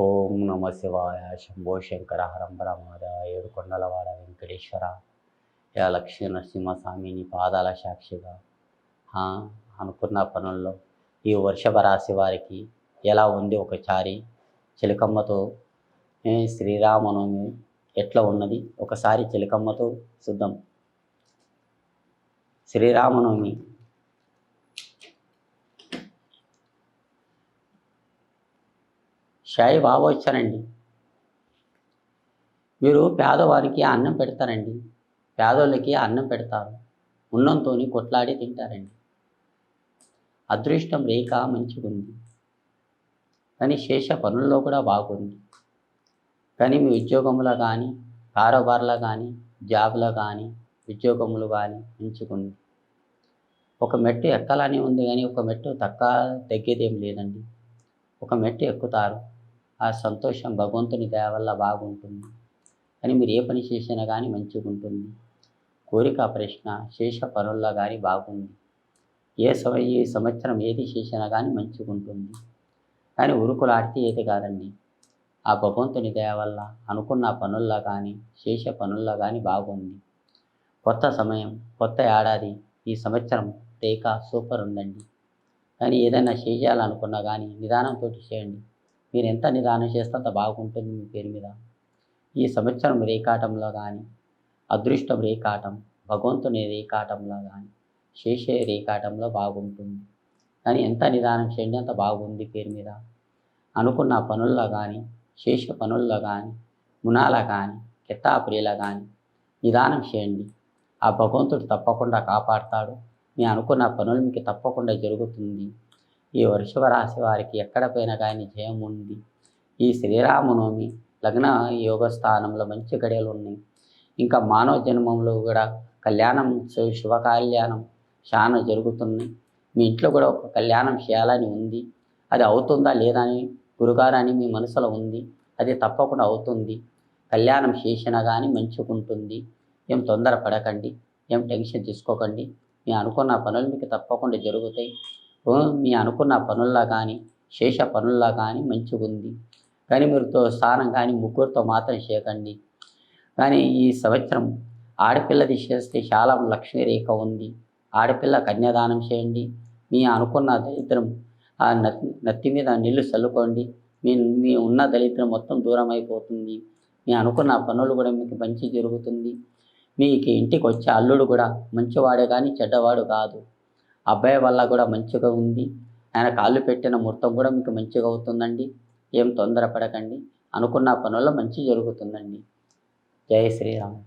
ఓం నమ శివాయ. శంభో శంకర హరంబర మహాదేవ. ఏడుకొండలవాడ వెంకటేశ్వర. యా లక్ష్మీ నరసింహస్వామి నీ పాదాల సాక్షిగా అనుకున్న పనుల్లో ఈ వృషభ రాశి వారికి ఎలా ఉంది ఒకసారి చిలకమ్మతో శ్రీరామనవమి ఎట్లా ఉన్నది ఒకసారి చిలకమ్మతో చూద్దాం. శ్రీరామనవమి షాయి బాబు వచ్చారండి. మీరు పేదవారికి అన్నం పెడతారండి, పేదోళ్ళకి అన్నం పెడతారు, ఉన్నంతో కొట్లాడి తింటారండి. అదృష్టం రేఖ మంచిగుంది, కానీ శేష పనుల్లో కూడా బాగుంది. కానీ మీ ఉద్యోగంలో కానీ కారోబార్లో కానీ జాబ్లో కానీ ఉద్యోగములు కానీ మంచిగుంది. ఒక మెట్టు ఎక్కాలని ఉంది, కానీ ఒక మెట్టు తగ్గేదేం లేదండి. ఒక మెట్టు ఎక్కుతారు. ఆ సంతోషం భగవంతుని దయ వల్ల బాగుంటుంది. కానీ మీరు ఏ పని చేసినా కానీ మంచిగా ఉంటుంది. కోరిక ప్రశ్న శేష పనుల్లో కానీ బాగుంది. ఈ సంవత్సరం ఏది చేసినా కానీ మంచిగా ఉంటుంది. కానీ ఉరుకులాడితే ఏది కాదండి. ఆ భగవంతుని దయ వల్ల అనుకున్న పనుల్లో కానీ శేష పనుల్లో కానీ బాగుంది. కొత్త సమయం, కొత్త ఏడాది, ఈ సంవత్సరం రేఖ సూపర్ ఉందండి. కానీ ఏదైనా చేయాలనుకున్నా కానీ నిదానంతో చేయండి. మీరు ఎంత నిదానం చేస్తే అంత బాగుంటుంది మీ పేరు మీద. ఈ సంవత్సరం రేఖాటంలో కానీ అదృష్టం రేఖాటం, భగవంతుని రేఖాటంలో కానీ శేషే రేఖాటంలో బాగుంటుంది. కానీ ఎంత నిదానం చేయండి అంత బాగుంది పేరు మీద. అనుకున్న పనుల్లో కానీ శేష పనుల్లో కానీ మునాల కానీ కెత్తాప్రియల కానీ నిదానం చేయండి. ఆ భగవంతుడు తప్పకుండా కాపాడుతాడు. మీ అనుకున్న పనులు మీకు తప్పకుండా జరుగుతుంది. ఈ వృషభ రాశి వారికి ఎక్కడ పోయినా కానీ జయం ఉంది. ఈ శ్రీరామనవమి లగ్న యోగ స్థానంలో మంచి గడియలు ఉన్నాయి. ఇంకా మానవ జన్మంలో కూడా కళ్యాణం, శుభ కళ్యాణం చాలా జరుగుతున్నాయి. మీ ఇంట్లో కూడా ఒక కళ్యాణం చేయాలని ఉంది. అది అవుతుందా లేదా అని గురుగారు అని మీ మనసులో ఉంది. అది తప్పకుండా అవుతుంది. కళ్యాణం చేసినా కానీ మంచిగా ఉంటుంది. ఏం తొందర పడకండి, ఏం టెన్షన్ తీసుకోకండి. మీ అనుకున్న పనులు మీకు తప్పకుండా జరుగుతాయి. మీ అనుకున్న పనుల్లో కానీ శేష పనుల్లో కానీ మంచిగా ఉంది. కానీ మీరుతో స్నానం కానీ ముగ్గురితో మాత్రం చేయకండి. కానీ ఈ సంవత్సరం ఆడపిల్లది చేస్తే చాలా లక్ష్మీ రేఖ ఉంది. ఆడపిల్ల కన్యాదానం చేయండి. మీ అనుకున్న దరిద్రం ఆ నత్తి మీద నీళ్లు చల్లుకోండి. మీ ఉన్న దరిద్రం మొత్తం దూరం అయిపోతుంది. మీ అనుకున్న పనులు కూడా మీకు మంచి జరుగుతుంది. మీకు ఇంటికి వచ్చే అల్లుడు కూడా మంచివాడే కానీ చెడ్డవాడు కాదు. అబ్బాయి వల్ల కూడా మంచిగా ఉంది. ఆయన కాళ్ళు పెట్టిన ముహూర్తం కూడా మీకు మంచిగా అవుతుందండి. ఏం తొందరపడకండి. అనుకున్న పనుల్లో మంచి జరుగుతుందండి. జై శ్రీరామ్.